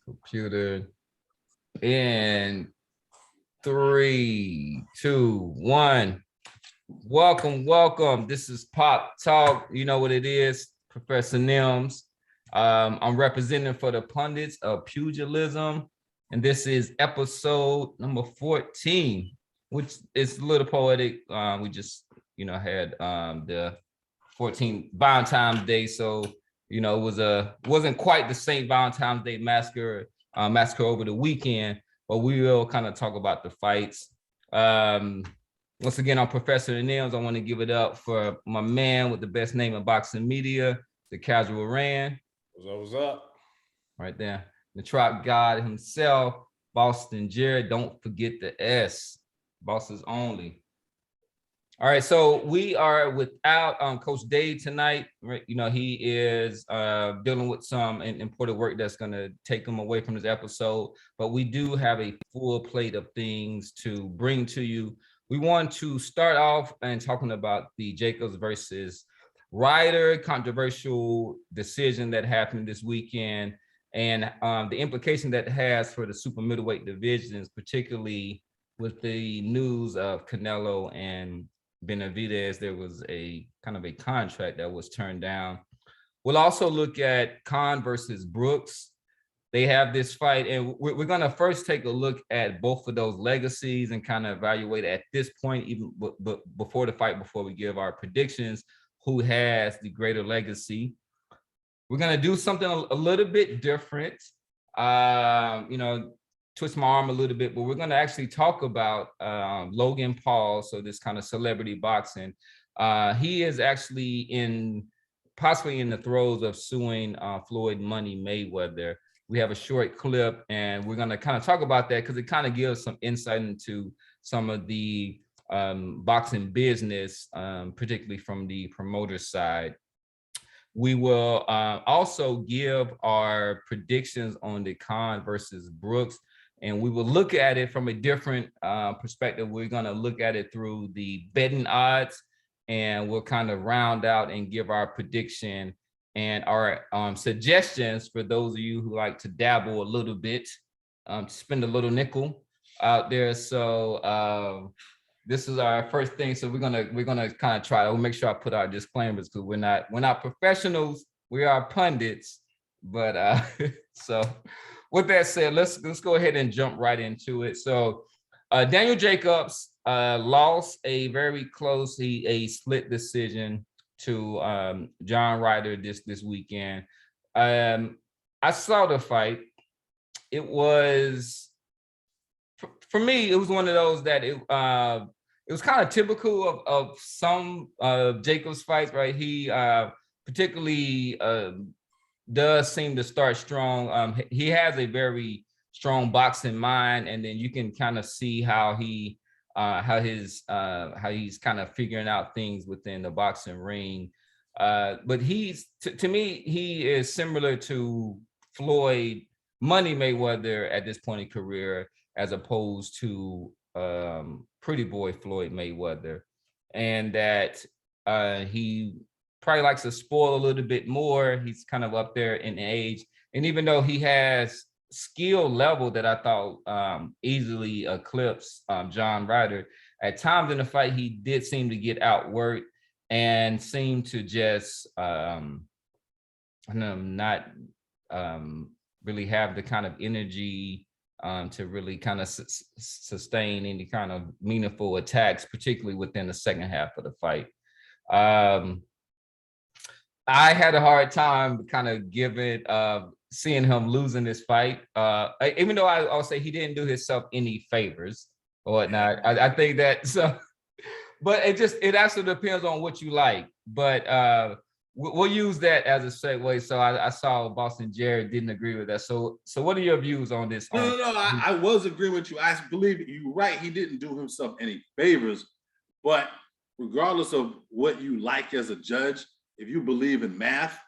Computer in 3, 2, 1. Welcome. This is Pop Talk. You know what it is, Professor Nims. I'm representing for the pundits of pugilism, and this is episode number 14, which is a little poetic. We just, had the 14th Valentine's Day, so it wasn't quite the St. Valentine's Day massacre over the weekend, but we will kind of talk about the fights. Once again, I'm Professor Nims. I want to give it up for my man with the best name in boxing media, the Casual Ran. What's up? Right there. The Trap God himself, Boston Jared. Don't forget the S. Bosses only. All right, so we are without Coach Dave tonight. Right, he is dealing with some important work that's going to take him away from this episode. But we do have a full plate of things to bring to you. We want to start off and talking about the Jacobs versus Ryder controversial decision that happened this weekend, and the implication that has for the super middleweight divisions, particularly with the news of Canelo and Benavidez. There was a kind of a contract that was turned down. We'll also look at Khan versus Brooks. They have this fight, and we're going to first take a look at both of those legacies and kind of evaluate at this point, even before the fight, before we give our predictions, who has the greater legacy. We're going to do something a little bit different. Twist my arm a little bit, but we're going to actually talk about Logan Paul. So this kind of celebrity boxing. He is actually possibly in the throes of suing Floyd Money Mayweather. We have a short clip, and we're going to kind of talk about that because it kind of gives some insight into some of the boxing business, particularly from the promoter side. We will also give our predictions on the Khan versus Brooks, and we will look at it from a different perspective. We're going to look at it through the betting odds, and we'll kind of round out and give our prediction and our suggestions for those of you who like to dabble a little bit, spend a little nickel out there. So this is our first thing. So we're gonna kind of try. We'll make sure I put our disclaimers because we're not professionals. We are pundits. But so with that said, let's go ahead and jump right into it. So Daniel Jacobs lost a very close, a split decision to John Ryder this weekend. I saw the fight. It was, for me, it was one of those that it was kind of typical of some Jacobs fights, right? He particularly does seem to start strong. He has a very strong boxing mind, and then you can kind of see how he's kind of figuring out things within the boxing ring. But he's to me, he is similar to Floyd Money Mayweather at this point in career, as opposed to Pretty Boy Floyd Mayweather, and that he probably likes to spoil a little bit more. He's kind of up there in age, and even though he has skill level that I thought easily eclipsed John Ryder, at times in the fight he did seem to get outworked and seemed to just not really have the kind of energy to really kind of sustain any kind of meaningful attacks, particularly within the second half of the fight. I had a hard time kind of seeing him losing this fight, even though I'll say he didn't do himself any favors or whatnot. I think that so, but it actually depends on what you like. But we'll use that as a segue. So I saw Boston Jared didn't agree with that. So what are your views on this? No. I was agreeing with you. I believe you're right. He didn't do himself any favors, but regardless of what you like as a judge, if you believe in math,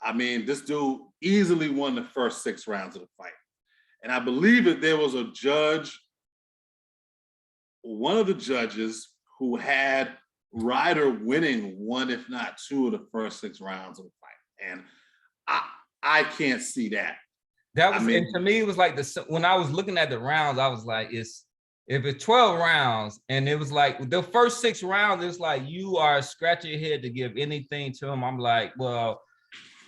I mean, this dude easily won the first 6 rounds of the fight. And I believe that there was a judge, one of the judges, who had Ryder winning 1, if not 2 of the first 6 rounds of the fight. And I can't see that. That I was, mean, and to me, it was like when I was looking at the rounds, I was like, if it's 12 rounds, and it was like the first 6 rounds, it's like you are scratching your head to give anything to him. I'm like, well,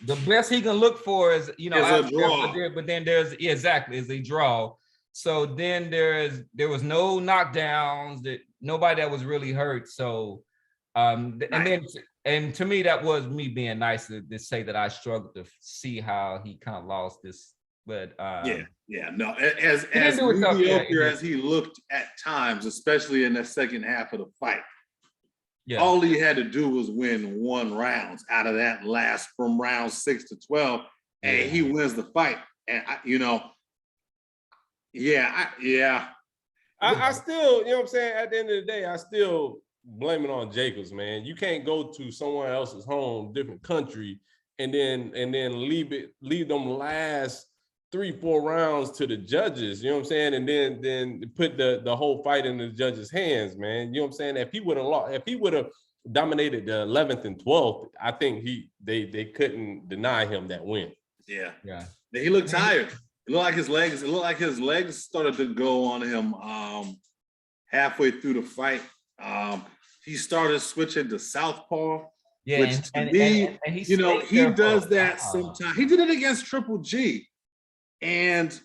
the best he can look for is, is a draw. but then there's exactly is a draw. So then there was no knockdowns, that nobody that was really hurt. So and to me, that was me being nice to say that I struggled to see how he kind of lost this. But No, as mediocre as he looked at times, especially in the second half of the fight. Yeah. All he had to do was win 1 round out of that last, from round 6 to 12, and he wins the fight. And I still, you know what I'm saying? At the end of the day, I still blame it on Jacobs, man. You can't go to someone else's home, different country, and then leave them last 3-4 rounds to the judges, you know what I'm saying? And then put the whole fight in the judges' hands, man. You know what I'm saying? If he would have dominated the 11th and 12th, I think they couldn't deny him that win. Yeah. He looked tired. It looked like his legs started to go on him halfway through the fight. He started switching to southpaw. Yeah, which to me, he does that sometimes. He did it against Triple G. And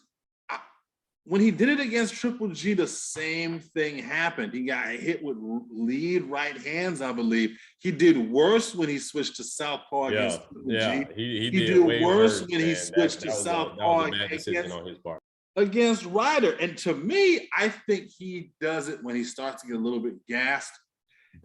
when he did it against Triple G, the same thing happened. He got hit with lead right hands, I believe. He did worse when he switched to southpaw against Triple G. He did worse when he switched to southpaw against Ryder. And to me, I think he does it when he starts to get a little bit gassed.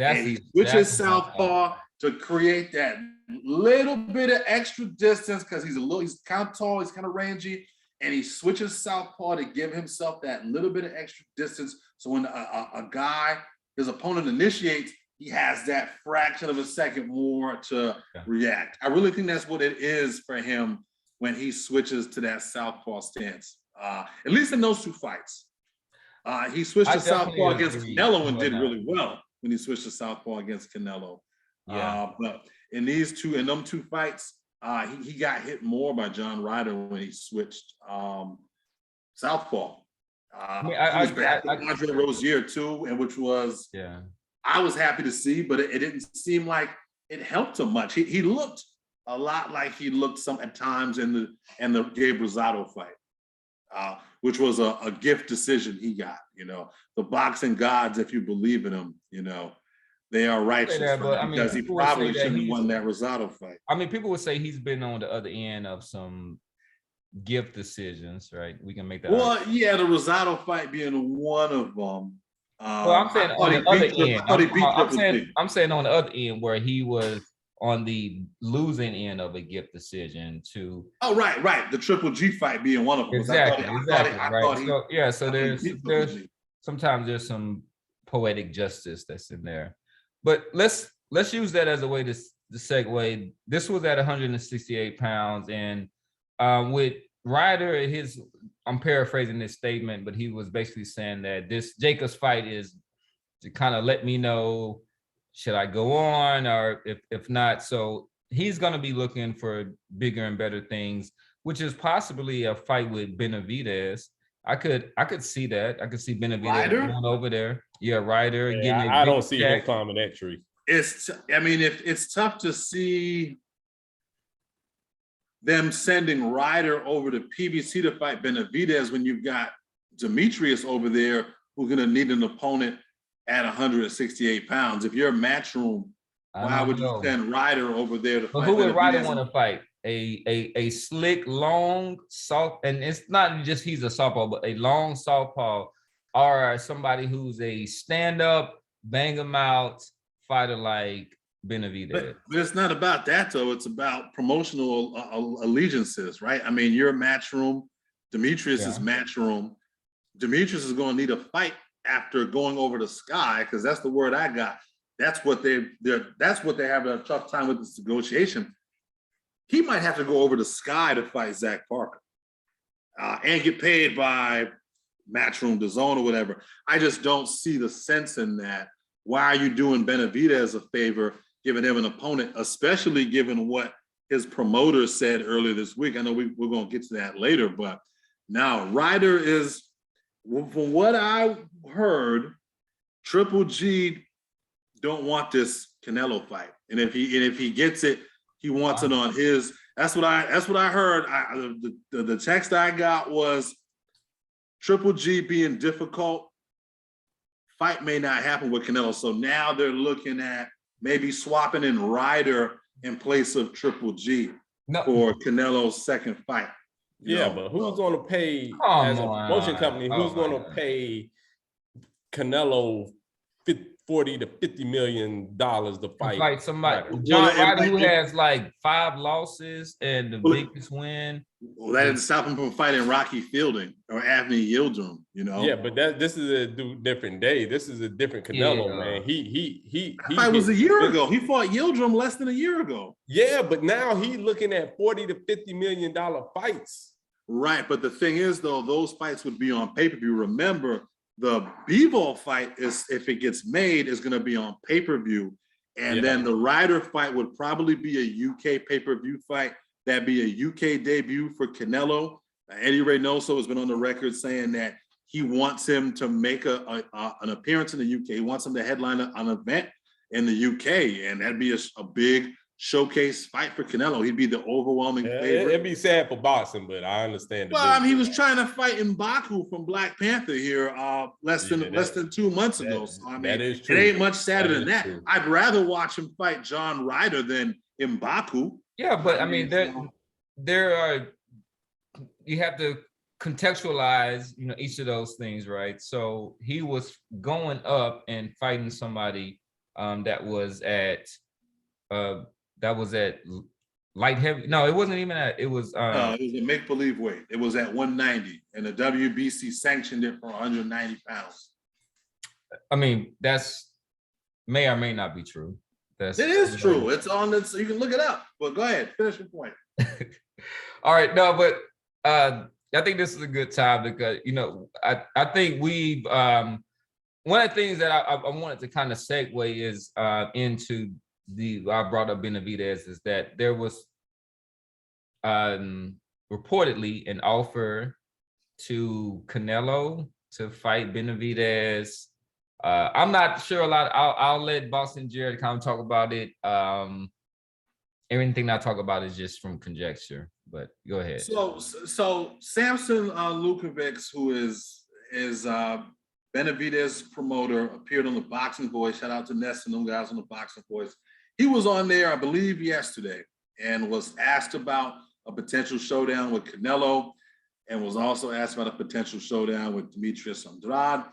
And he switches southpaw to create that little bit of extra distance, because he's kind of tall, he's kind of rangy. And he switches southpaw to give himself that little bit of extra distance. So when his opponent initiates, he has that fraction of a second more to react. I really think that's what it is for him when he switches to that southpaw stance. At least in those 2 fights. He switched to southpaw against Canelo and did really well when he switched to southpaw against Canelo. But in them two fights, he got hit more by John Ryder when he switched southpaw. Andre Rozier too, and which was I was happy to see, but it didn't seem like it helped him much. He looked a lot like he looked at times in the Gabe Rosado fight, which was a gift decision he got. The boxing gods, if you believe in them, they are righteous, because he probably shouldn't have won that Rosado fight. I mean, people would say he's been on the other end of some gift decisions, right? We can make that. Well, the Rosado fight being one of them. I'm saying on the other end. I'm saying on the other end where he was on the losing end of a gift decision to. Oh, right. The Triple G fight being one of them. Exactly. So there's sometimes there's some poetic justice that's in there. But let's use that as a way to segue. This was at 168 pounds, and with Ryder, I'm paraphrasing this statement, but he was basically saying that this Jacobs fight is to kind of let me know, should I go on, or if not. So he's going to be looking for bigger and better things, which is possibly a fight with Benavidez. I could see that. I could see Benavidez going over there. Ryder. I don't see him climbing that tree. It's tough to see them sending Ryder over to PBC to fight Benavidez when you've got Demetrius over there who's going to need an opponent at 168 pounds. If you're a matchroom, why would you send Ryder over there to fight? But who would Ryder want to fight? A slick, long, soft, and it's not just he's a southpaw, but a long southpaw, or somebody who's a stand-up, bang him out fighter like Benavidez. But it's not about that, though. It's about promotional allegiances, right? I mean, you're a matchroom. Demetrius is matchroom. Demetrius is going to need a fight after going over to Sky, because that's the word I got. That's what they have a tough time with this negotiation. He might have to go over to Sky to fight Zach Parker and get paid by Matchroom, DAZN, or whatever. I just don't see the sense in that. Why are you doing Benavidez a favor, giving him an opponent, especially given what his promoter said earlier this week. I know we're going to get to that later, but now Ryder is, from what I heard, Triple G don't want this Canelo fight, and if he gets it, he wants it on his. That's what I heard. The text I got was Triple G being difficult. Fight may not happen with Canelo, so now they're looking at maybe swapping in Ryder in place of Triple G for Canelo's second fight. Yeah, but who's going to pay as a promotion company? Who's going to pay Canelo 40 to $50 million to fight somebody? John Ryder, who has like 5 losses and the biggest win. Well, that didn't stop him from fighting Rocky Fielding or Avni Yildirim, you know. Yeah, but this is a different day. This is a different Canelo, man. He fight was a year ago. He fought Yildirim less than a year ago. Yeah, but now he's looking at $40 to $50 million fights. Right, but the thing is, though, those fights would be on pay-per-view. Remember, the Bivol fight is, if it gets made, is going to be on pay-per-view, and then the Ryder fight would probably be a UK pay-per-view fight. That'd be a UK debut for Canelo. Eddie Reynoso has been on the record saying that he wants him to make an appearance in the UK. He wants him to headline an event in the UK, and that'd be a big showcase fight for Canelo. He'd be the overwhelming favorite. It'd be sad for boxing, but I understand. Well, I mean, he was trying to fight in Baku from Black Panther here less than 2 months ago. So I mean, that is true. It ain't much sadder than that. True. I'd rather watch him fight John Ryder than in Baku. Yeah, but I mean, there are, you have to contextualize, you know, each of those things, right? So he was going up and fighting somebody that was at light heavy. No, it wasn't even at. It was. No, it was a make believe weight. It was at 190, and the WBC sanctioned it for 190 pounds. I mean, that's may or may not be true. It is true. It's on. You can look it up. But go ahead, finish your point. All right, no, but I think this is a good time because, you know, I think we've one of the things that I wanted to kind of segue is into I brought up Benavidez, is that there was reportedly an offer to Canelo to fight Benavidez. I'm not sure a lot. I'll let Boston Jared kind of talk about it. Everything I talk about is just from conjecture, but go ahead. So Samson Lukovic, who is Benavidez promoter, appeared on the Boxing Voice. Shout out to Ness and them guys on the Boxing Voice. He was on there, I believe, yesterday, and was asked about a potential showdown with Canelo, and was also asked about a potential showdown with Demetrius Andrade.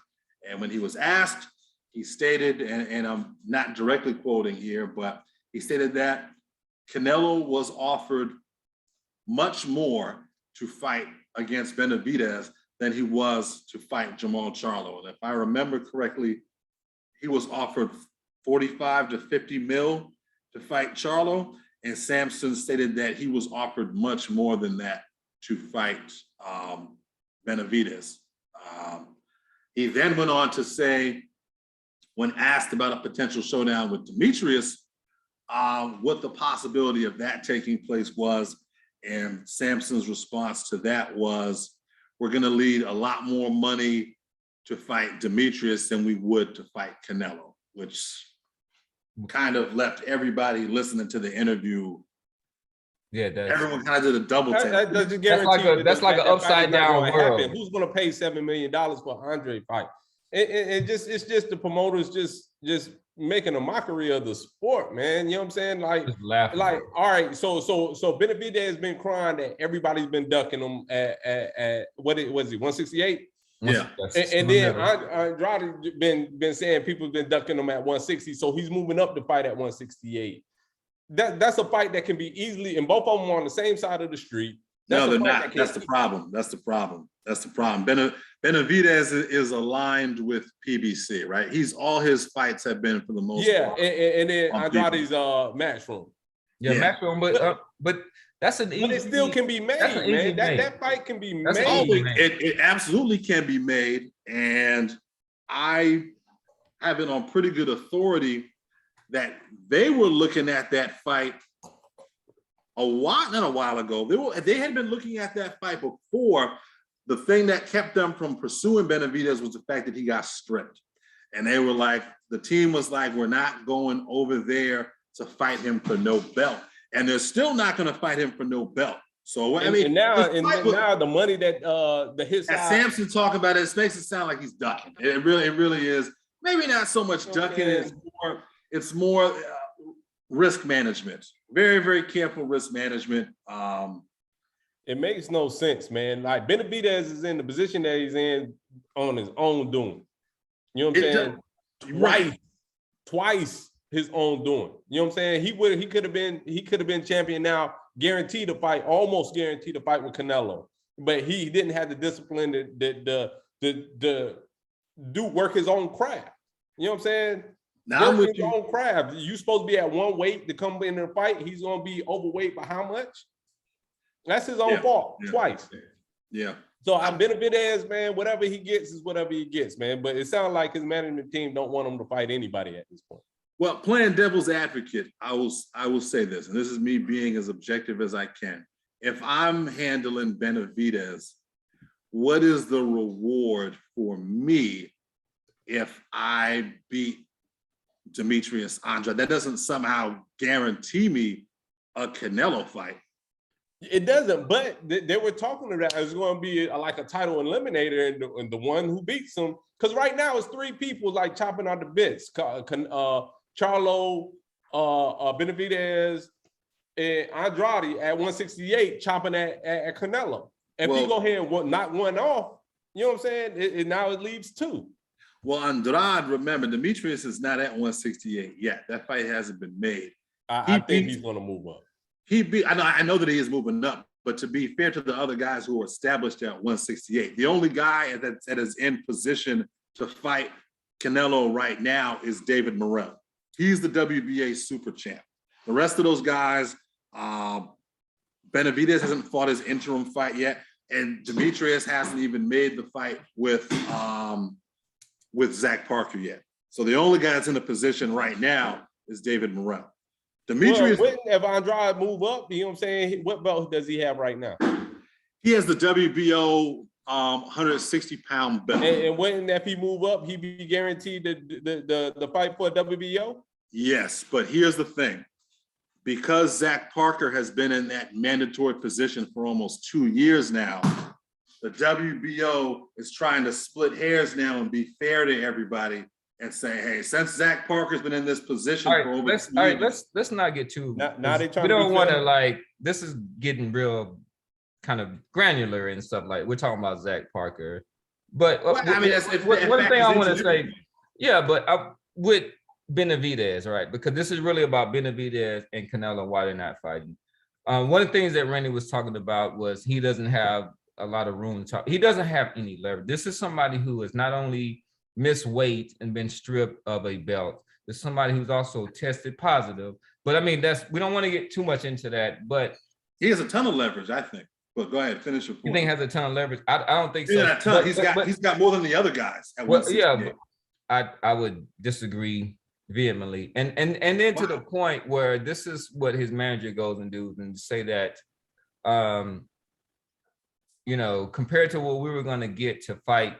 And when he was asked, he stated, and I'm not directly quoting here, but he stated that Canelo was offered much more to fight against Benavidez than he was to fight Jamal Charlo. And if I remember correctly, he was offered 45 to 50 mil to fight Charlo, and Samson stated that he was offered much more than that to fight Benavidez. He then went on to say, when asked about a potential showdown with Demetrius, what the possibility of that taking place was, and Samson's response to that was, we're going to need a lot more money to fight Demetrius than we would to fight Canelo, which kind of left everybody listening to the interview. Yeah, everyone kind of did a double take. That's like an upside down world. Who's going to pay $7 million for Andre fight? It's just the promoters just making a mockery of the sport, man. You know what I'm saying? Like, all right, so Benavidez has been crying that everybody's been ducking him at what was he, 168? Yeah. And then Andrade been saying people have been ducking him at 160, so he's moving up the fight at 168. That's a fight that can be easily, and both of them are on the same side of the street. No, they're not. That's the problem. Benavidez is aligned with PBC, right? All his fights have been for the most part. Yeah, and then Andrade's Matchroom. Yeah, Matchroom, but that's an easy. But it still can be made, man. That fight can be made. It absolutely can be made, and I have it on pretty good authority that they were looking at that fight not a while ago. They had been looking at that fight before. The thing that kept them from pursuing Benavidez was the fact that he got stripped. And they were like, the team was like, we're not going over there to fight him for no belt. And they're still not going to fight him for no belt. So I mean, now the money that his Samson talking about it makes it sound like he's ducking. It really is. Maybe not so much ducking. It's more risk management. Very, very careful risk management. It makes no sense, man. Like Benavidez is in the position that he's in on his own doing. You know what I'm saying? Twice his own doing. You know what I'm saying? He could have been champion now, guaranteed to fight, almost guaranteed to fight with Canelo. But he didn't have the discipline to do work his own craft. You know what I'm saying? Now work his own craft. You supposed to be at one weight to come in the fight. He's gonna be overweight by how much? That's his own fault. Twice. Yeah. So I'm Benavidez, man. Whatever he gets is whatever he gets, man. But it sounds like his management team don't want him to fight anybody at this point. Well, playing devil's advocate, I will say this, and this is me being as objective as I can. If I'm handling Benavidez, what is the reward for me if I beat Demetrius Andrade? That doesn't somehow guarantee me a Canelo fight. It doesn't, but they were talking about it's going to be like a title eliminator, and the one who beats him. Because right now it's three people like chopping out the bits: Charlo, Benavidez, and Andrade at 168, chopping at Canelo. If he go ahead and knock one off, you know what I'm saying? Now it leaves two. Well, Andrade, remember, Demetrius is not at 168 yet. That fight hasn't been made. I think he's going to move up. I know that he is moving up, but to be fair to the other guys who are established at 168, the only guy that is in position to fight Canelo right now is David Morrell. He's the WBA super champ. The rest of those guys, Benavidez hasn't fought his interim fight yet, and Demetrius hasn't even made the fight with Zach Parker yet. So the only guy that's in the position right now is David Morrell. Demetrius, if Andrade move up, you know what I'm saying? What belt does he have right now? He has the WBO 160-pound belt. And when if he move up, he be guaranteed the fight for WBO? Yes, but here's the thing. Because Zach Parker has been in that mandatory position for almost 2 years now, the WBO is trying to split hairs now and be fair to everybody and say, hey, since Zach Parker's been in this position for over 2 years. Let's not get too. Now they trying. We don't want to like. This is getting real, kind of granular and stuff. Like we're talking about Zach Parker, but I mean, one thing I want to say, but with Benavidez, right? Because this is really about Benavidez and Canelo and why they're not fighting. One of the things that Randy was talking about was he doesn't have a lot of room to talk. He doesn't have any leverage. This is somebody who has not only missed weight and been stripped of a belt. There's somebody who's also tested positive. But I mean, we don't want to get too much into that. But he has a ton of leverage, I think. But go ahead, finish your point. You think he has a ton of leverage? I don't think so. Yeah, a ton. He's got more than the other guys. But I would disagree vehemently. And then to the point where this is what his manager goes and does and say that compared to what we were going to get to fight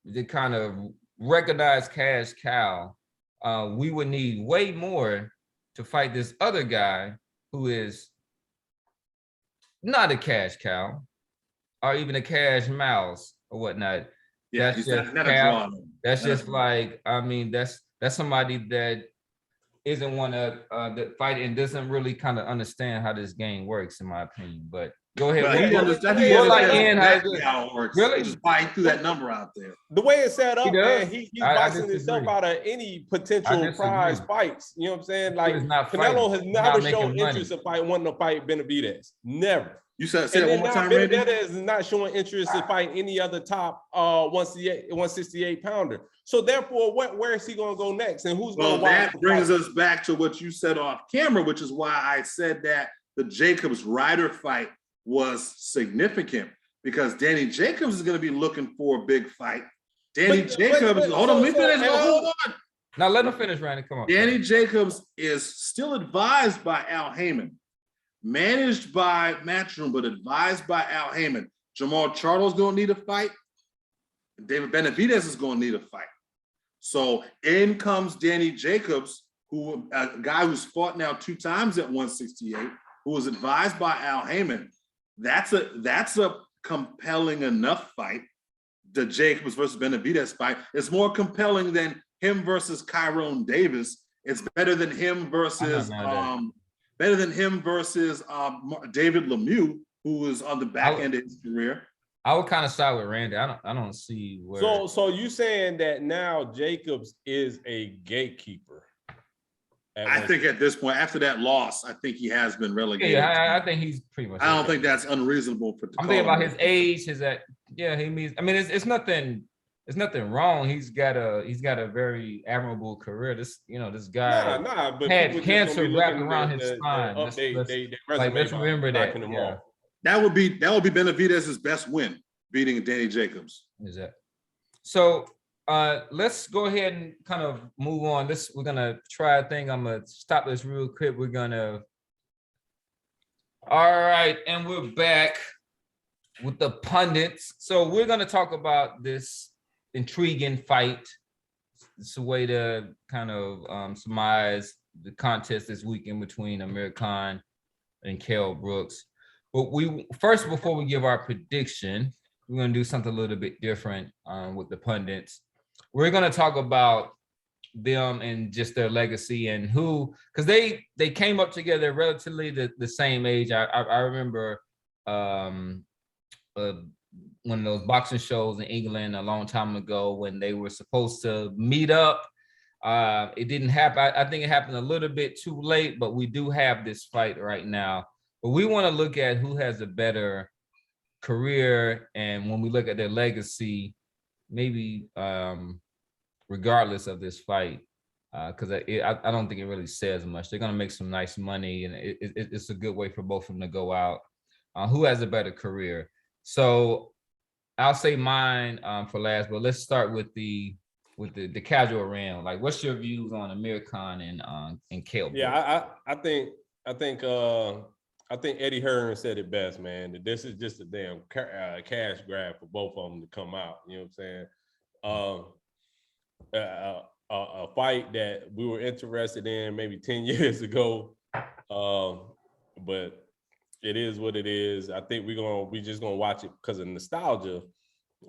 the kind of recognized cash cow, we would need way more to fight this other guy who is not a cash cow or even a cash mouse or whatnot. Yeah, that's just cow. That's just like, I mean, that's somebody that isn't one to fight and doesn't really kind of understand how this game works, in my opinion. But go ahead. He understands how it works. Really? Just fight through that number out there. The way it's set up, man, he's boxing himself out of any potential prize fights. You know what I'm saying? Like Canelo has never shown interest in wanting to fight Benavidez. Never. You said it one more time, Randy? Benavidez is not showing interest in fighting any other top 168 pounder. So therefore, where is he going to go next? And who's going to watch? That brings us back to what you said off camera, which is why I said that the Jacobs Ryder fight was significant, because Danny Jacobs is going to be looking for a big fight. Hold on, let me finish. Hold on. Now let him finish, Randy. Come on. Danny Jacobs is still advised by Al Heyman managed by Matchroom, but advised by Al Heyman. Jamal Charlo's going to need a fight. David Benavidez is going to need a fight. So in comes Danny Jacobs, who a guy who's fought now 2 times at 168, who was advised by Al Heyman. That's a compelling enough fight. The Jacobs versus Benavidez fight. It's more compelling than him versus Tyrone Davis. It's better than him versus David Lemieux, who is on the back end of his career. I would kind of side with Randy. I don't see where. So you saying that now Jacobs is a gatekeeper? I think at this point, after that loss, I think he has been relegated. Yeah, I think he's pretty much. I don't think that's unreasonable for. I'm thinking about his age. He means. I mean, it's nothing. There's nothing wrong. He's got a very admirable career. This guy but had cancer wrapped around his spine. Let's remember that. Yeah. That would be Benavidez's best win, beating Danny Jacobs. Is that so? Let's go ahead and kind of move on. We're gonna try a thing. I'm gonna stop this real quick. All right, and we're back with the pundits. So we're gonna talk about this intriguing fight. It's a way to kind of surmise the contest this weekend between Amir Khan and Kell Brooks. But before we give our prediction, we're gonna do something a little bit different with the pundits. We're going to talk about them and just their legacy and because they came up together relatively the same age. I remember one of those boxing shows in England a long time ago when they were supposed to meet up. It didn't happen. I think it happened a little bit too late, but we do have this fight right now. But we want to look at who has a better career, and when we look at their legacy, maybe regardless of this fight, because I don't think it really says much. They're going to make some nice money, and it's a good way for both of them to go out. Who has a better career? So I'll say mine for last, but let's start with the casual round. Like, what's your views on Amir Khan and Kell? Yeah, I think Eddie Hearn said it best, man. That this is just a damn cash grab for both of them to come out. You know what I'm saying? A fight that we were interested in maybe 10 years ago, but it is what it is. I think we just gonna watch it because of nostalgia.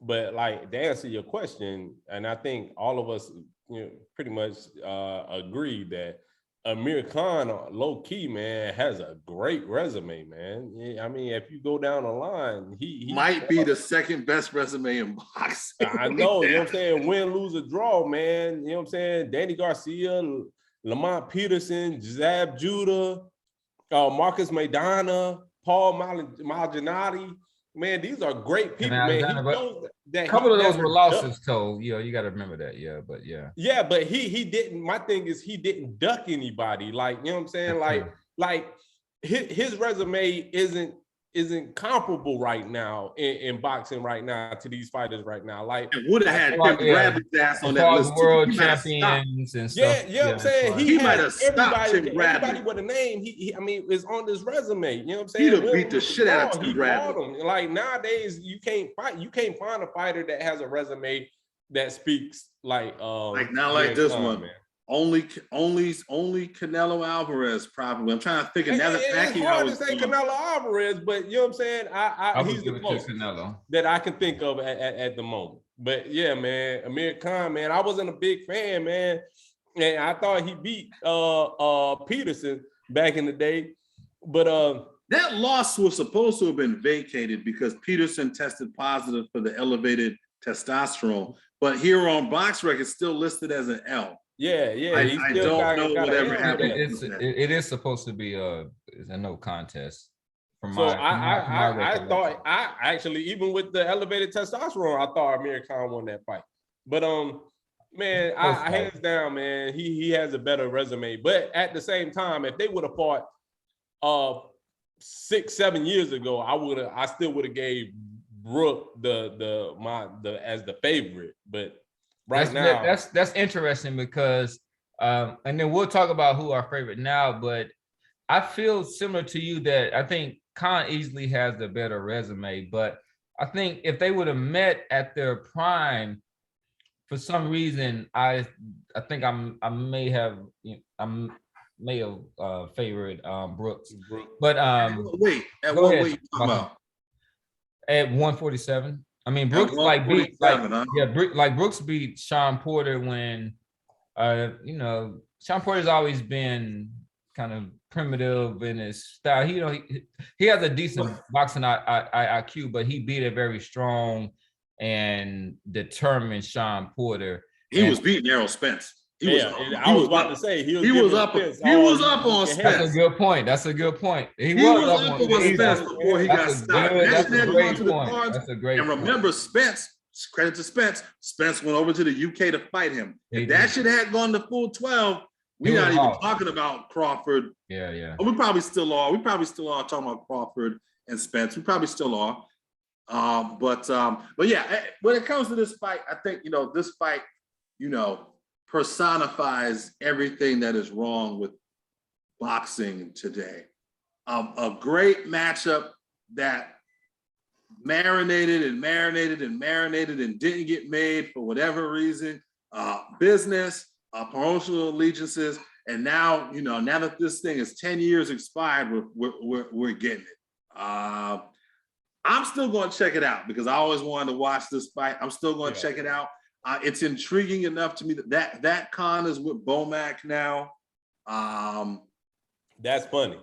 But like, to answer your question, and I think all of us, pretty much agree that Amir Khan, low key, man, has a great resume, man. I mean, if you go down the line, he might be the second best resume in boxing. I know, you know what I'm saying? Win, lose, or draw, man. You know what I'm saying? Danny Garcia, Lamont Peterson, Zab Judah, Marcus Maidana, Paul Malignaggi. Man, these are great people, man. He knows that a couple of those were losses, so you got to remember that. Yeah, but he didn't. My thing is, he didn't duck anybody. Like, you know what I'm saying? Like his resume isn't comparable right now in boxing right now to these fighters right now. Like, it would have had Bradley's ass on that list. World champions and stuff. Yeah, what I'm saying? He might have stopped Tim Bradley. Everybody with a name, he is on this resume. You know what I'm saying? He'd have beat the shit out of Tim Bradley. Like, nowadays, you can't find a fighter that has a resume that speaks like not like this one, man. Only Canelo Alvarez, probably. I'm trying to think of another Pacquiao. It's hard to say Canelo Alvarez, but you know what I'm saying? He's the most that I can think of at the moment. But yeah, man, Amir Khan, man, I wasn't a big fan, man. And I thought he beat Peterson back in the day. But that loss was supposed to have been vacated because Peterson tested positive for the elevated testosterone. But here on Box Rec, it's still listed as an L. Yeah. I don't know whatever happened. It is supposed to be a no contest. I thought actually, even with the elevated testosterone, I thought Amir Khan won that fight. But man, I hands down, man, he has a better resume. But at the same time, if they would have fought 6-7 years ago, I still would have gave Brook as the favorite. But now that's interesting because and then we'll talk about who our favorite now, but I feel similar to you that I think Khan easily has the better resume, but I think if they would have met at their prime, for some reason, I think I may have favored Brooks, Brook. but Wait, at go what ahead. weight you talking about? At 147. I mean, At Brooks beat 147, huh? Brooks beat Sean Porter when Sean Porter's always been kind of primitive in his style. He has a decent boxing IQ, but he beat a very strong and determined Sean Porter. He was beating Errol Spence. I was about to say he was up on Spence. That's a good point. He was up on Spence before he got stopped. That's a great point. That's a great point. And remember, Spence, credit to Spence, Spence went over to the UK to fight him. If that shit had gone to full 12, we're not even talking about Crawford. Yeah. We probably still are. Talking about Crawford and Spence. We probably still are. But yeah, when it comes to this fight, I think, this fight, personifies everything that is wrong with boxing today. A great matchup that marinated and didn't get made for whatever reason, business, promotional allegiances, and now that this thing is 10 years expired, we're getting it. I'm still going to check it out because I always wanted to watch this fight. I'm still going to check it out. It's intriguing enough to me that Khan is with Bomac now. That's funny.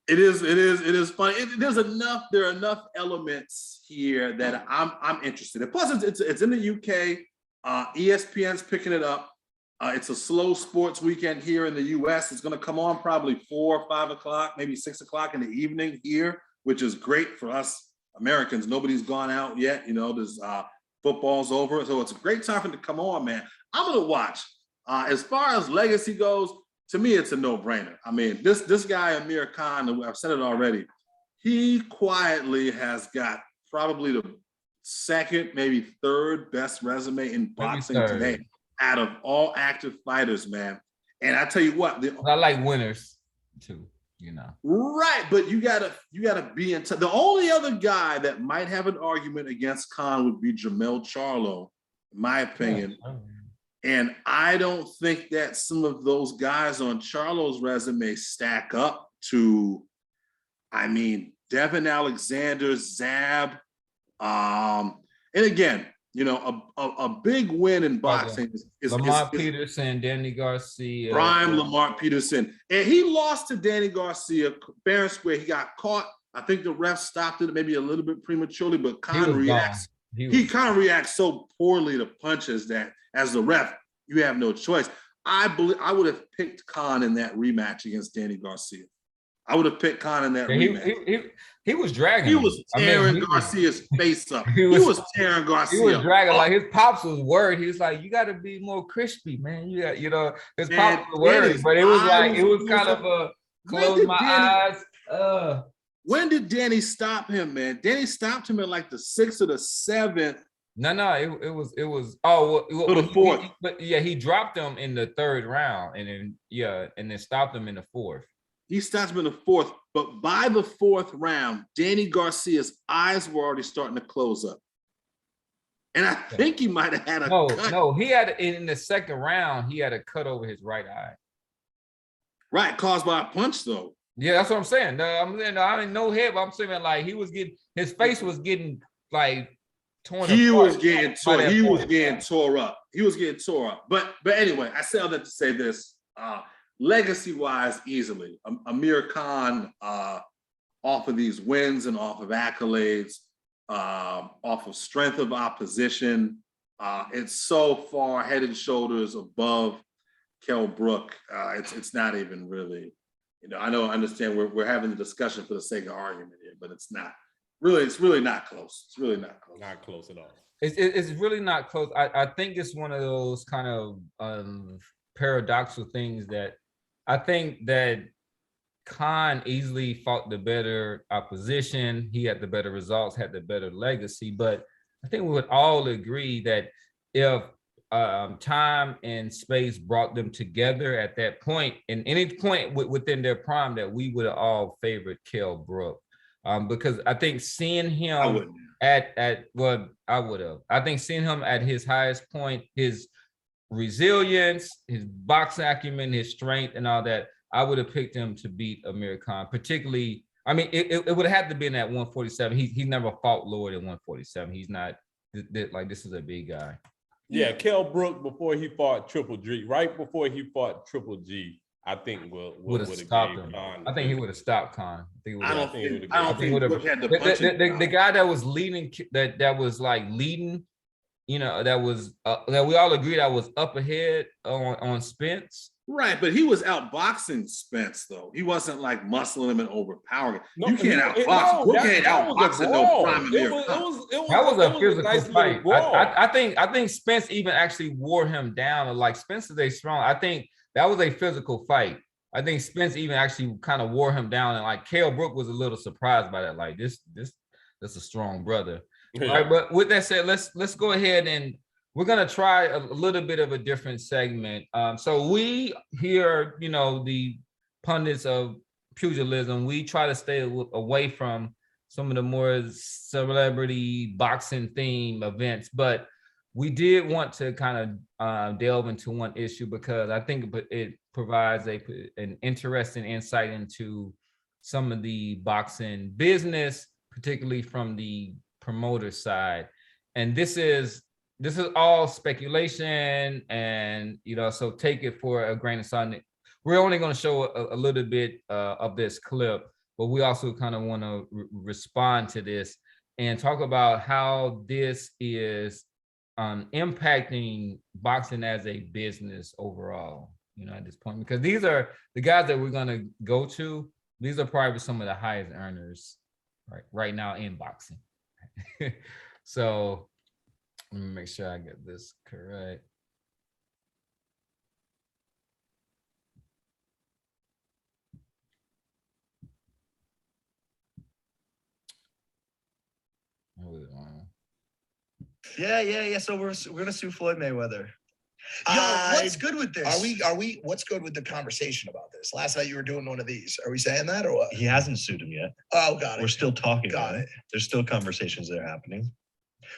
It is funny. There are enough elements here that I'm interested in. Plus, it's in the UK. ESPN's picking it up. It's a slow sports weekend here in the US. It's going to come on probably 4 or 5 o'clock, maybe 6 o'clock in the evening here, which is great for us Americans. Nobody's gone out yet. There's football's over, so it's a great time for it to come on, man. I'm gonna watch. As far as legacy goes, to me, it's a no-brainer. I mean, this guy Amir Khan, I've said it already. He quietly has got probably the second, maybe third best resume in boxing today out of all active fighters, man. And I tell you what, I like winners too. Right, but you gotta be in touch. The only other guy that might have an argument against Khan would be Jermell Charlo, in my opinion. And I don't think that some of those guys on Charlo's resume stack up to, Devin Alexander, Zab. And again, a big win in boxing is Lamar Peterson, Danny Garcia. Prime Lamar Peterson. And he lost to Danny Garcia fair and square. He got caught. I think the ref stopped it maybe a little bit prematurely, but Khan reacts. He kind of reacts so poorly to punches that as the ref, you have no choice. I believe I would have picked Khan in that rematch against Danny Garcia. I would have picked Khan in that rematch. He was dragging. He was tearing Garcia's face up. He was tearing Garcia. He was dragging. Like his pops was worried. He was like, "You got to be more crispy, man. You got, his pops was worried." But it was kind of a close my eyes. When did Danny stop him, man? Danny stopped him at like the 6th or the 7th. No, it was the 4th. But yeah, he dropped him in the 3rd round, and then stopped him in the 4th. He stops him in the 4th, but by the 4th round, Danny Garcia's eyes were already starting to close up. And I think he might have had a cut. No, he had, in the 2nd round, he had a cut over his right eye. Right, caused by a punch, though. Yeah, that's what I'm saying. I didn't know him, but I'm saying like his face was getting like torn. He was getting tore up. But anyway, I say all that to say this. Legacy-wise, easily, Amir Khan, off of these wins and off of accolades, off of strength of opposition, it's so far head and shoulders above Kell Brook. It's not even really, I understand we're having the discussion for the sake of argument here, but it's not really. It's really not close. It's really not close. Not close at all. It's really not close. I think it's one of those kind of paradoxical things that I think that Khan easily fought the better opposition. He had the better results, had the better legacy. But I think we would all agree that if time and space brought them together at that point, and any point within their prime, that we would have all favored Kell Brook, because I think seeing him I wouldn't. I would have. I think seeing him at his highest point, his resilience, his boxing acumen, his strength, and all that, I would have picked him to beat Amir Khan. Particularly, I mean, it would have had to be in at 147. He's never fought lower than 147. He's not like, this is a big guy. Yeah, Kell Brook before he fought Triple G, right before he fought Triple G, I think would have stopped him. I think he would have stopped Khan. I don't think Brook had the punch. The guy that was leading, that was like leading, you know, that we all agreed that was up ahead on Spence. Right, but he was outboxing Spence though. He wasn't like muscling him and overpowering him. You can't outbox. Brook ain't outboxing no prime Amir Khan. That was a physical fight. I think Spence even actually wore him down. Like, Spence is a strong. I think that was a physical fight. I think Spence even actually kind of wore him down, and like Kell Brook was a little surprised by that. Like, that's a strong brother. Yeah. All right, but with that said, let's go ahead and we're gonna try a little bit of a different segment. So we here, you know, the pundits of pugilism, we try to stay away from some of the more celebrity boxing theme events, but we did want to kind of delve into one issue because I think it provides an interesting insight into some of the boxing business, particularly from the promoter side. And this is all speculation, and you know, so take it for a grain of salt. We're only going to show a little bit of this clip, but we also kind of want to respond to this and talk about how this is impacting boxing as a business overall, you know, at this point, because these are the guys that we're going to go to. These are probably some of the highest earners right now in boxing. So let me make sure I get this correct. Yeah. So we're gonna sue Floyd Mayweather. What's good with this? Are we? What's good with the conversation about this? Last night you were doing one of these. Are we saying that or what? He hasn't sued him yet. Oh, got it. We're still talking. Got it. There's still conversations that are happening.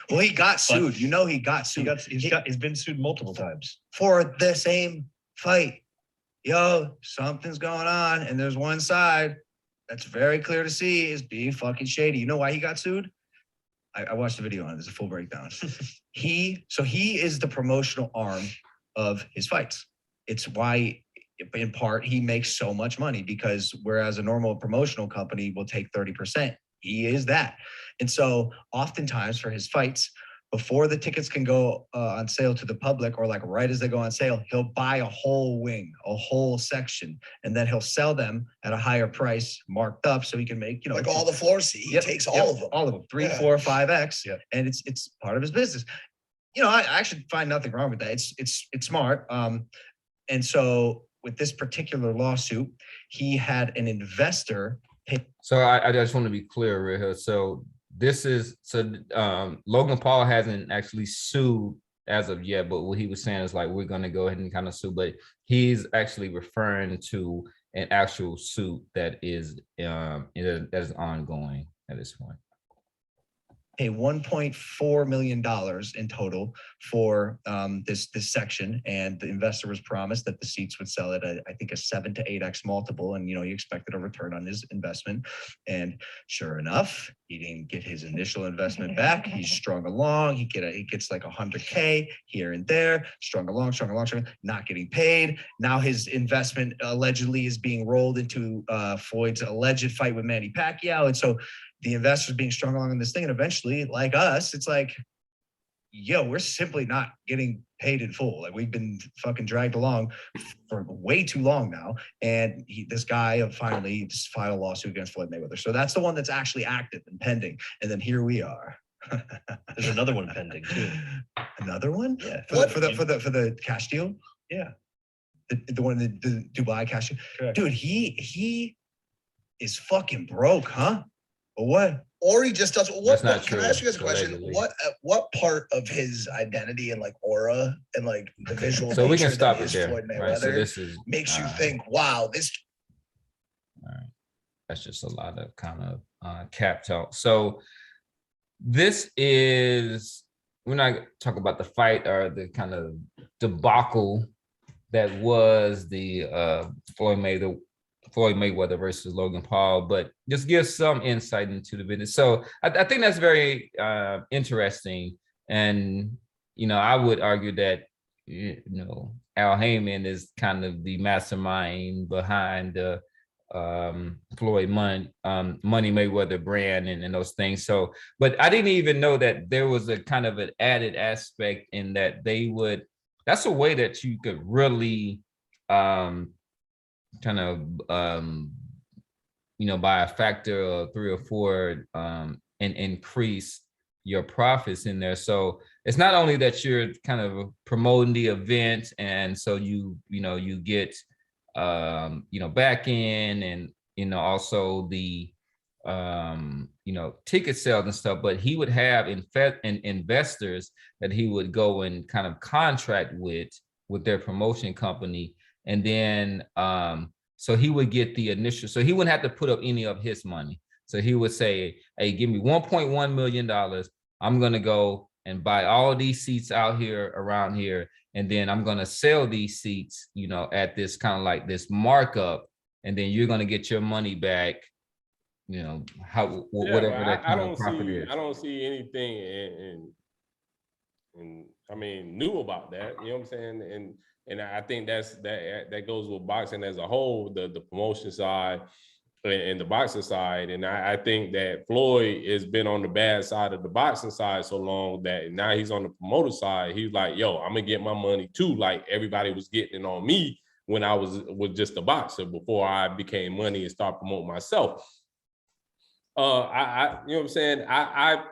Well, he got sued. You know, he got sued. He's been sued multiple times for the same fight. Yo, something's going on, and there's one side that's very clear to see is being fucking shady. You know why he got sued? I watched the video on it. There's a full breakdown. He is the promotional arm of his fights. It's why, in part, he makes so much money, because whereas a normal promotional company will take 30%, he is that. And so oftentimes for his fights, before the tickets can go on sale to the public, or like right as they go on sale, he'll buy a whole wing, a whole section, and then he'll sell them at a higher price, marked up, so he can make, you know, like all the floor seats. He takes all of them, 3, 4, 5x, and it's part of his business. You know, I actually find nothing wrong with that. It's smart. And so with this particular lawsuit, he had an investor. So I just want to be clear right here. So Logan Paul hasn't actually sued as of yet, but what he was saying is like, we're going to go ahead and kind of sue, but he's actually referring to an actual suit that is ongoing at this point. Pay $1.4 million in total for this section, and the investor was promised that the seats would sell at I think a 7 to 8x multiple, and you know, he expected a return on his investment, and sure enough, he didn't get his initial investment back. He's strung along. He gets like 100K here and there, strung along, not getting paid. Now his investment allegedly is being rolled into Floyd's alleged fight with Manny Pacquiao, and so the investors being strung along in this thing, and eventually, like us, it's like, yo, we're simply not getting paid in full. Like, we've been fucking dragged along for way too long now, and this guy finally just filed a lawsuit against Floyd Mayweather. So that's the one that's actually active and pending. And then here we are. There's another one pending too. Another one? Yeah. For the cash deal? Yeah. The one, the Dubai cash deal. Correct. Dude, he is fucking broke, huh? But what? Or he just doesn't. That's What, not can I true, ask you guys a question? allegedly. What part of his identity and like aura and like the visual So we can nature stop that it is there, Floyd right? So Mayweather this is makes you think, wow, this. all right. That's just a lot of kind of cap talk. So this is, we're not talking about the fight or the kind of debacle that was the Floyd Mayweather versus Logan Paul, but just give some insight into the business. So I think that's very interesting. And, I would argue that, Al Heyman is kind of the mastermind behind the Floyd Money Mayweather brand and those things. So, but I didn't even know that there was a kind of an added aspect in that that's a way that you could really kind of by a factor of 3 or 4 and increase your profits in there. So it's not only that you're kind of promoting the event, and so you get back in, and also the ticket sales and stuff, but he would have investors that he would go and kind of contract with their promotion company, and then so he would get the initial, so he wouldn't have to put up any of his money. So he would say, hey, give me $1.1 million. I'm going to go and buy all these seats out here around here, and then I'm going to sell these seats, at this kind of like this markup, and then you're going to get your money back, whatever that kind of profit is. I don't see anything new about that. You know what I'm saying? And I think that goes with boxing as a whole, the promotion side and the boxing side. And I think that Floyd has been on the bad side of the boxing side so long that now he's on the promoter side. He's like, yo, I'm gonna get my money too. Like everybody was getting it on me when I was just a boxer before I became money and start promoting myself. You know what I'm saying? I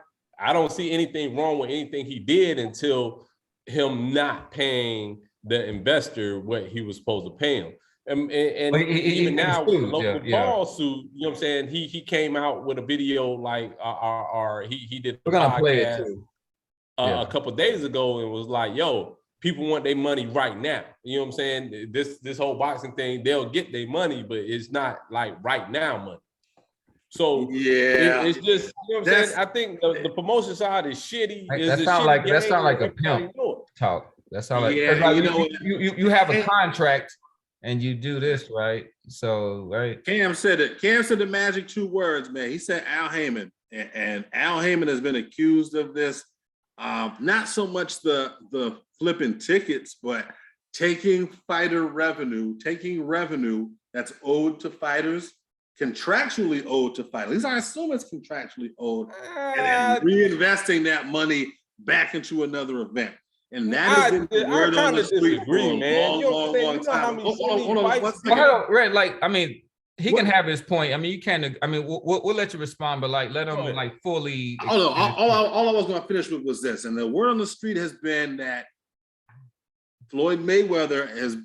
don't see anything wrong with anything he did until him not paying the investor what he was supposed to pay him. And even now with the local Paul suit, you know what I'm saying? He came out with a video like he did a podcast a couple of days ago and was like, yo, people want their money right now. You know what I'm saying? This whole boxing thing, they'll get their money, but it's not like right now money. So it's just, you know what I'm saying? I think the promotion side is shitty. That sound like a pimp talk. That sound like, you have a contract and you do this, right? So, right. Cam said the magic 2 words, man. He said Al Heyman, and Al Heyman has been accused of this. Not so much the flipping tickets, but taking revenue that's owed to fighters, contractually owed to fighters. At least I assume it's contractually owed, and then reinvesting that money back into another event. And that has been the word on the street for a long time. Hold on. Red, like, I mean, he can have his point. I mean, you can't. I mean, we'll let you respond, but like, let him like fully. All I was going to finish with was this, and the word on the street has been that Floyd Mayweather has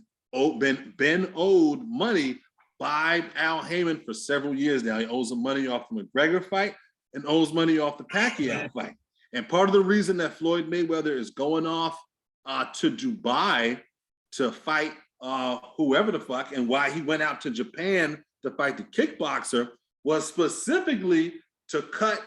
been owed money by Al Heyman for several years now. He owes some money off the McGregor fight and owes money off the Pacquiao fight. And part of the reason that Floyd Mayweather is going off to Dubai to fight whoever the fuck, and why he went out to Japan to fight the kickboxer, was specifically to cut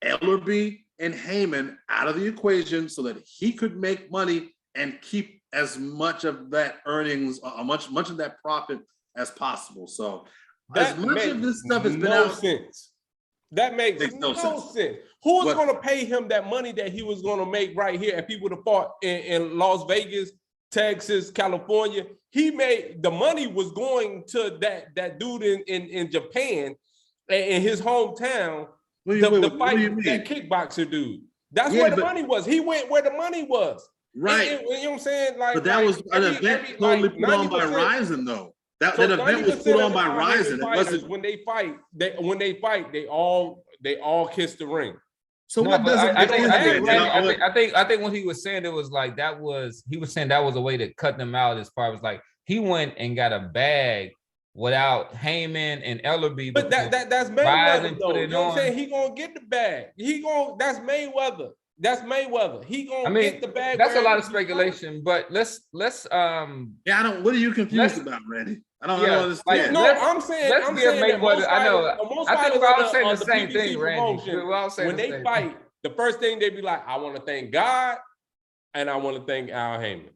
Ellerby and Heyman out of the equation so that he could make money and keep as much of that earnings, much of that profit as possible. So as much of this stuff has been out. That makes no sense. Who's going to pay him that money that he was going to make right here? And people that fought in Las Vegas, Texas, California, he made the money was going to that dude in Japan, in his hometown, the fight that kickboxer dude. That's where the money was. He went where the money was. Right. You know what I'm saying? Like, but that was an event totally put on by Ryzen, though. That event was put on by Ryzen. It wasn't when they fight. They all kiss the ring. So what does it? I think what he was saying, it was like he was saying that was a way to cut them out, as far as like he went and got a bag without Heyman and Ellerby. But that's Rise Mayweather and though. put You it know what I'm on. saying? He gonna get the bag. That's Mayweather. That's Mayweather. He gonna get the bag. That's a lot of wherever he goes. speculation, but let's Yeah, what are you confused about, Randy? I don't understand. I'm saying that most fighters, I think we're all saying on the same PBC thing, Randy. promotion, We're all saying when the they same fight, the first thing they be like, I want to thank God and I want to thank Al Heyman.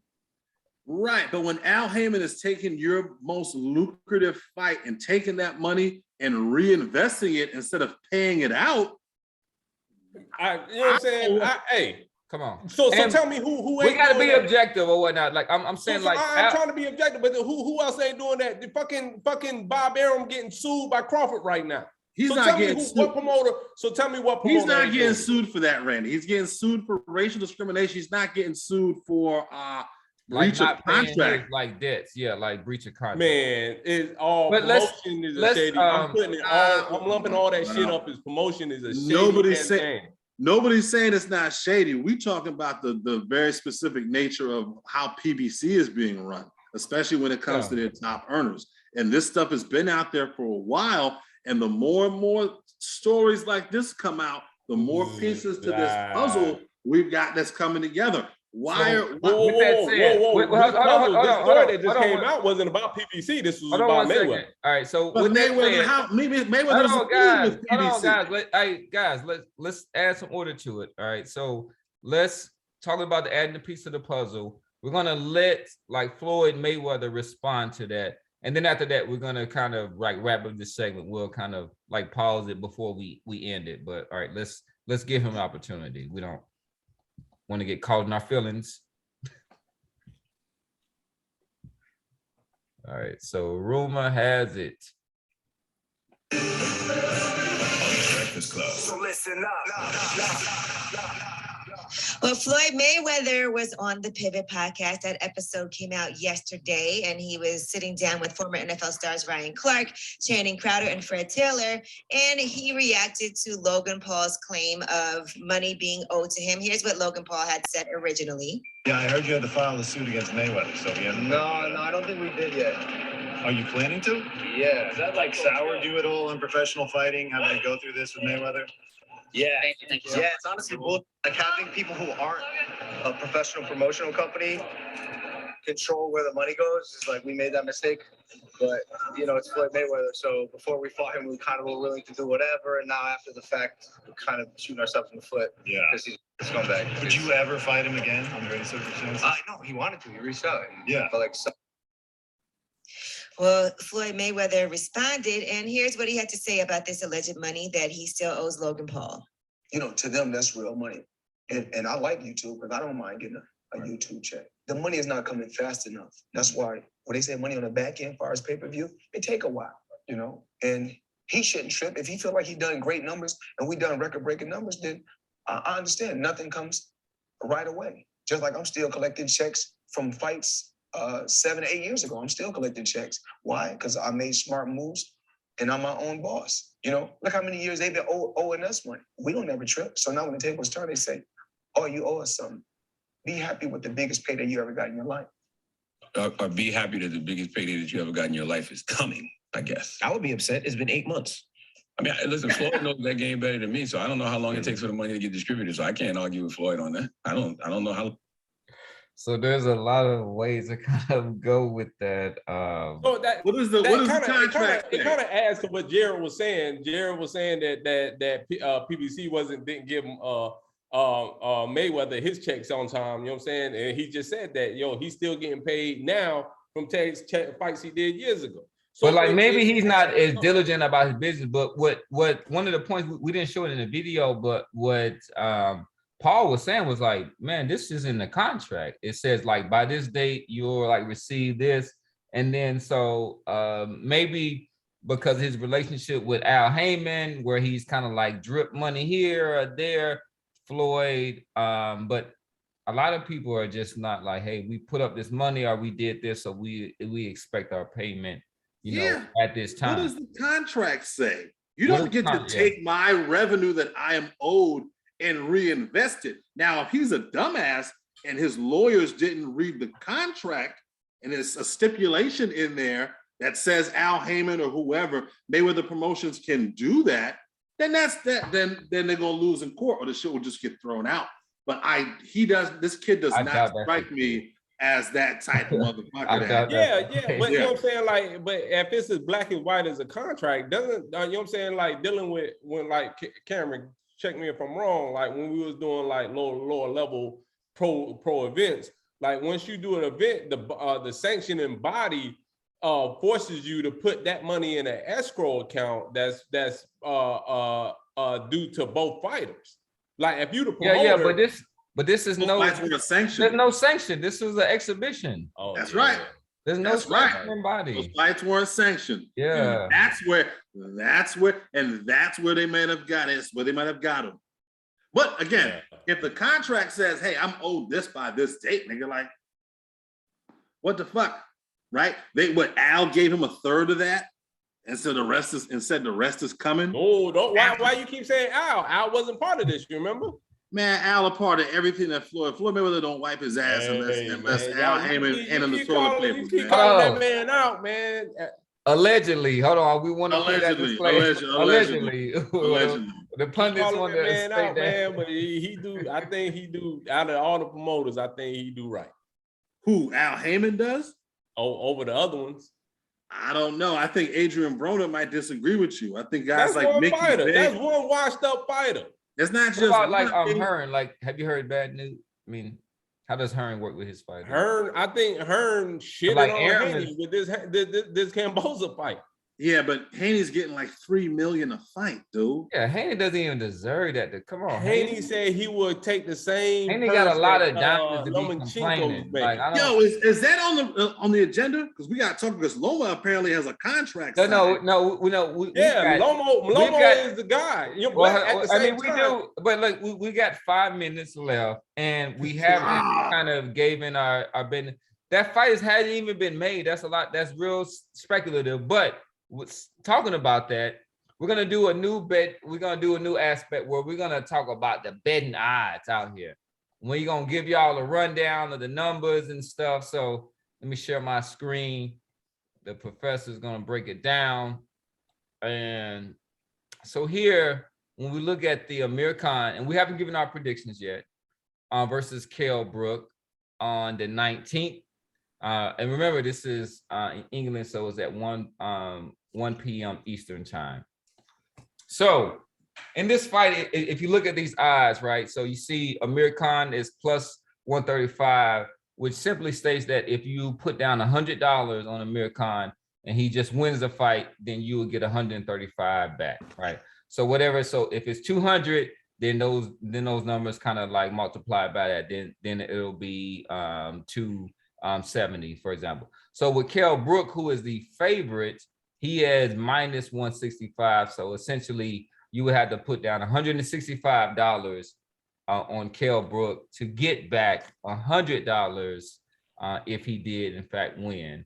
Right, but when Al Heyman is taking your most lucrative fight and taking that money and reinvesting it instead of paying it out, you know what I'm saying? Hey, come on. So tell me who ain't. We gotta be that? objective or whatnot. Like I'm saying, I'm trying to be objective, but who else ain't doing that? The fucking Bob Arum getting sued by Crawford right now. He's not getting sued. What promoter? So tell me what promoter. He's not getting sued for that, Randy. He's getting sued for racial discrimination. He's not getting sued for breach of contract, like debts. Yeah, like breach of contract. Man, it's all promotion is a shady. I'm putting it all. I'm lumping all that shit up as promotion is a shady. Nobody's saying it's not shady. We talking about the very specific nature of how PBC is being run, especially when it comes to their top earners. And this stuff has been out there for a while. And the more and more stories like this come out, the more pieces to this puzzle we've got that's coming together. Whoa. The story that just came out wasn't about PBC. This was about Mayweather. All right, so but Mayweather, let's add some order to it. All right, so let's talk about the adding a piece of the puzzle. We're gonna let like Floyd Mayweather respond to that, and then after that, we're gonna kind of like wrap up this segment. We'll kind of like pause it before we end it. But all right, let's give him an opportunity. We don't want to get caught in our feelings. All right, so rumor has it. So listen up. Well, Floyd Mayweather was on the Pivot podcast. That episode came out yesterday, and he was sitting down with former NFL stars Ryan Clark, Channing Crowder, and Fred Taylor, and he reacted to Logan Paul's claim of money being owed to him. Here's what Logan Paul had said originally. Yeah, I heard you had to file a suit against Mayweather, so yeah. No, I don't think we did yet. Are you planning to? Yeah. Is that like soured you at all in professional fighting, having to go through this with Mayweather? Yeah, yeah, it's honestly bull. Like having people who aren't a professional promotional company control where the money goes is like we made that mistake. But it's Floyd Mayweather. So before we fought him, we kind of were willing to do whatever, and now after the fact, we're kind of shooting ourselves in the foot. Yeah, because he's a scumbag. Would you ever fight him again under any circumstances? No, he wanted to. He reached out. Yeah, but Well, Floyd Mayweather responded, and here's what he had to say about this alleged money that he still owes Logan Paul. To them, that's real money. And I like YouTube because I don't mind getting a YouTube check. The money is not coming fast enough. That's why when they say money on the back end, as far as pay-per-view, it take a while, And he shouldn't trip. If he feel like he done great numbers and we done record-breaking numbers, then I understand. Nothing comes right away. Just like I'm still collecting checks from fights 7 to 8 years ago. I'm still collecting checks. Why? Because I made smart moves and I'm my own boss. Look how many years they've been owing us money. We don't ever trip. So now when the tables turn, they say, oh, you owe us something. Be happy with the biggest payday you ever got in your life. Or be happy that the biggest payday that you ever got in your life is coming, I guess. I would be upset. It's been 8 months. I mean, listen, Floyd knows that game better than me, so I don't know how long it takes for the money to get distributed. So I can't argue with Floyd on that. I don't know how. So there's a lot of ways to kind of go with that. What is the contract? It kind of adds to what Jared was saying. Jared was saying that PBC didn't give him Mayweather his checks on time. You know what I'm saying? And he just said that he's still getting paid now from fights he did years ago. So but maybe he's not as diligent about his business. But what one of the points we didn't show it in the video, but what Paul was saying was like, man, this is in the contract. It says like by this date you'll like receive this, and then so maybe because his relationship with Al Heyman, where he's kind of like drip money here or there, Floyd. But a lot of people are just not like, hey, we put up this money or we did this, so we expect our payment. At this time. What does the contract say? You don't get to take my revenue that I am owed and reinvest it. Now, if he's a dumbass and his lawyers didn't read the contract and there's a stipulation in there that says Al Heyman or whoever, Mayweather Promotions can do that, then that's that. Then they're gonna lose in court, or the shit will just get thrown out. But this kid does not strike me as that type of motherfucker. But you know what I'm saying? Like, but if it's as black and white as a contract, doesn't you know what I'm saying? Like dealing with when like Cameron, check me if I'm wrong. Like when we was doing like lower level pro events, like once you do an event, the sanctioning body forces you to put that money in an escrow account that's due to both fighters. Like if you the promoter, but this is no sanction. There's no sanction. This was an exhibition. Oh, that's right. There's no sanctioning body. Those fights weren't sanctioned. Yeah, and that's where they might have got it. Where they might have got him. But again, if the contract says, "Hey, I'm owed this by this date," nigga, like, what the fuck, right? Al gave him a third of that, and so the rest is coming. Oh, why you keep saying Al? Al wasn't part of this. You remember? Man, Al a part of everything that Floyd Mayweather don't wipe his ass unless Al Heyman hand him the toilet paper. You keep calling that man out, man. Allegedly, hold on. We want to allegedly. The pundits want to man out, man, but he do. I think he do. Out of all the promoters, I think he do right. Who, Al Heyman does? Oh, over the other ones. I don't know. I think Adrian Broner might disagree with you. I think guys that's like Mickey fighter. That's one washed up fighter. It's not just about like Hearn. Like, have you heard bad news? I mean, how does Hearn work with his fighter? I think Hearn shitted like on Haney with this Camboza fight. Yeah, but Haney's getting like $3 million a fight, dude. Yeah, Haney doesn't even deserve that. Come on, Haney said he would take the same. Haney got a lot of diamonds to be complaining. Like, yo, is that on the agenda? Because we got to talk. Because Loma apparently has a contract. No. Lomo is the guy. We do, but like we got 5 minutes left, and we haven't kind of given our business. That fight hadn't even been made. That's a lot. That's real speculative, but. Talking about that, we're gonna do a new bet. We're gonna do a new aspect where we're gonna talk about the betting odds out here. We're gonna give y'all a rundown of the numbers and stuff. So let me share my screen. The professor's gonna break it down. And so here, when we look at the Amir Khan, and we haven't given our predictions yet, versus Kell Brook on the 19th. And remember, this is in England, so it's at 1 p.m. Eastern time. So in this fight, if you look at these odds, right? So you see Amir Khan is plus 135, which simply states that if you put down $100 on Amir Khan and he just wins the fight, then you will get 135 back, right? So whatever. So if it's 200, then those numbers kind of like multiply by that. Then it'll be 270, for example. So with Kell Brook, who is the favorite, he has minus 165. So essentially, you would have to put down $165 on Kell Brook to get back $100 if he did in fact win.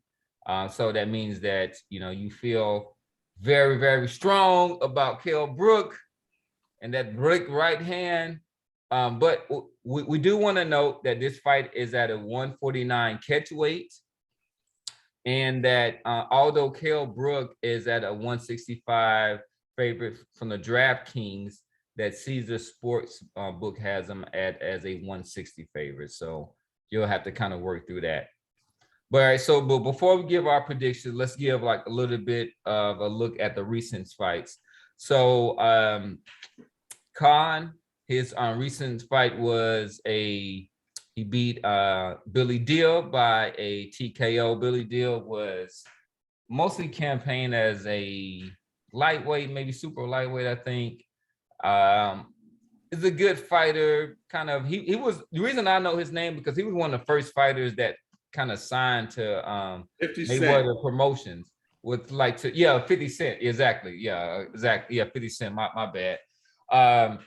So that means that you feel very, very strong about Kell Brook and that Brook right hand. But we do want to note that this fight is at a 149 catch weight, and that although Kell Brook is at a 165 favorite from the DraftKings, that Caesar Sports book has him as a 160 favorite. So you'll have to kind of work through that. But all right, but before we give our predictions, let's give like a little bit of a look at the recent fights. So Khan, his recent fight was he beat Billy Deal by a TKO. Billy Deal was mostly campaigned as a lightweight, maybe super lightweight, I think. Is a good fighter. Kind of, he was, the reason I know his name because he was one of the first fighters that kind of signed to 50 Mayweather Promotions with 50 Cent. Exactly. Yeah, 50 Cent. My bad.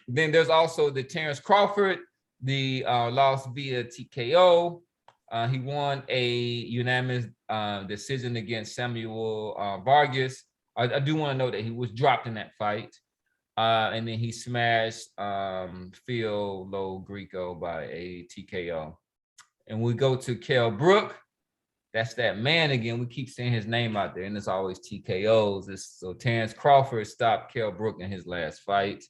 Then there's also the Terrence Crawford, the lost via TKO. He won a unanimous decision against Samuel Vargas. I do want to note that he was dropped in that fight. And then he smashed Phil Lo Greco by a TKO. And we go to Kell Brook. that's that man again. We keep seeing his name out there, and it's always TKOs. So Terrence Crawford stopped Kell Brook in his last fight.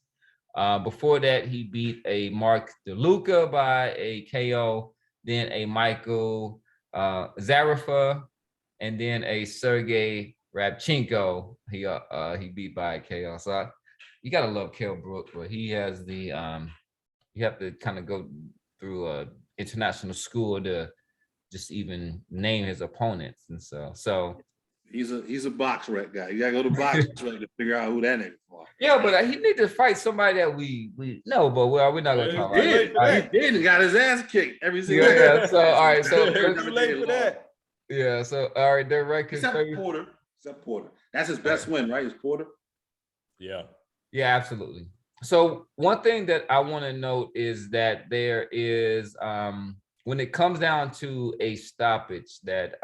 Before that, he beat a Mark DeLuca by a KO, then a Michael Zarafa, and then a Sergey Rabchenko. He beat by a KO. So you gotta love Kell Brook, but he has the you have to kind of go through a international school to just even name his opponents, and so he's a box rec guy. You gotta go to box rec to figure out who that nigga for. yeah, but he need to fight somebody that we know, but we're not gonna talk about it. He did and got his ass kicked every single yeah. So all right, so too late for that. Yeah, so all right, their record. Except Porter. That's his best win, right? Is Porter? Yeah. Yeah, absolutely. So one thing that I want to note is that there is when it comes down to a stoppage, that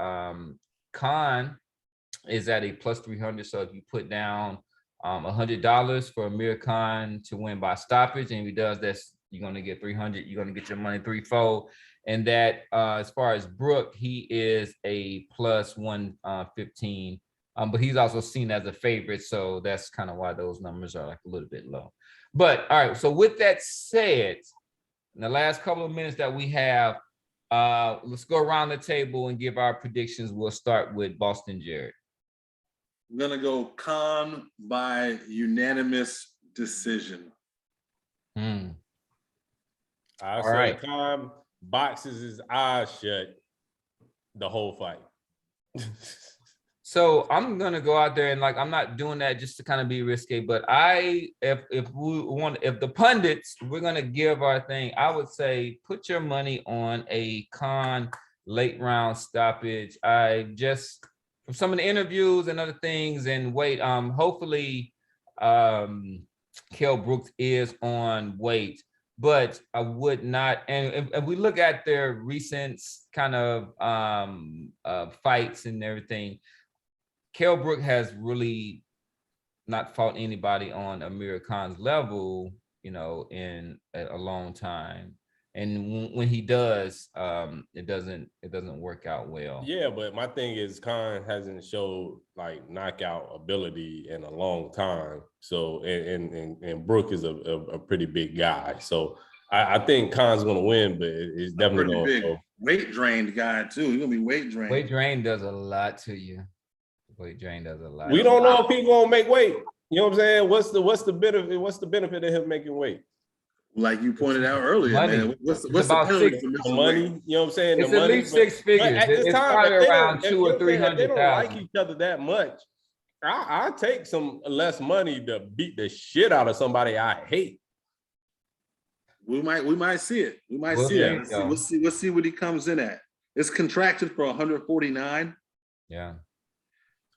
Khan is at a plus 300. So if you put down $100 for Amir Khan to win by stoppage, and if he does this, you're gonna get 300. You're gonna get your money threefold. And that as far as Brook, he is a plus 115. But he's also seen as a favorite, so that's kind of why those numbers are like a little bit low. But all right, so with that said, in the last couple of minutes that we have, let's go around the table and give our predictions. We'll start with Boston Jared. I'm gonna go Khan by unanimous decision. I All say right. Khan boxes his eyes shut the whole fight. So I'm gonna go out there and I'm not doing that just to kind of be risky, but if the pundits, we're gonna give our thing, I would say put your money on a Khan late round stoppage. I just from some of the interviews and other things and weight, hopefully Kell Brooks is on weight, but I would not. And if we look at their recent kind of fights and everything, Kell Brook has really not fought anybody on Amir Khan's level, in a long time. And when he does, it doesn't work out well. Yeah, but my thing is Khan hasn't showed knockout ability in a long time. So and Brook is a pretty big guy. So I think Khan's gonna win, but it's definitely gonna big weight drained guy too. He's gonna be weight drained. Weight drain does a lot to you. Weight drain does a lot. We don't know if he's gonna make weight. You know what I'm saying? What's the benefit? What's the benefit of him making weight? Like you pointed out earlier, money. man. What's about the money? You know what I'm saying? It's the at money, least six figures. It's probably around 200,000 or 300,000. They don't like each other that much. I take some less money to beat the shit out of somebody I hate. We might see it. We might see it. Let's see what he comes in at. It's contracted for 149. Yeah.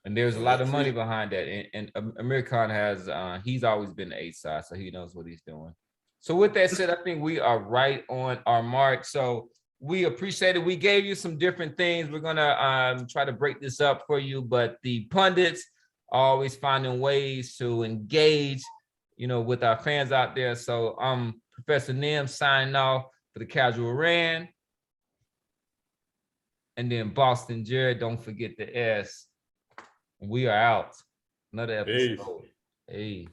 And there's a lot of money behind that. And Amir Khan has, he's always been the 8 side, so he knows what he's doing. So with that said, I think we are right on our mark. So we appreciate it. We gave you some different things. We're going to try to break this up for you, but the pundits are always finding ways to engage, with our fans out there. So Professor Nim signing off for the Casual Rand. And then Boston Jared, don't forget the S. We are out. Another episode. Hey.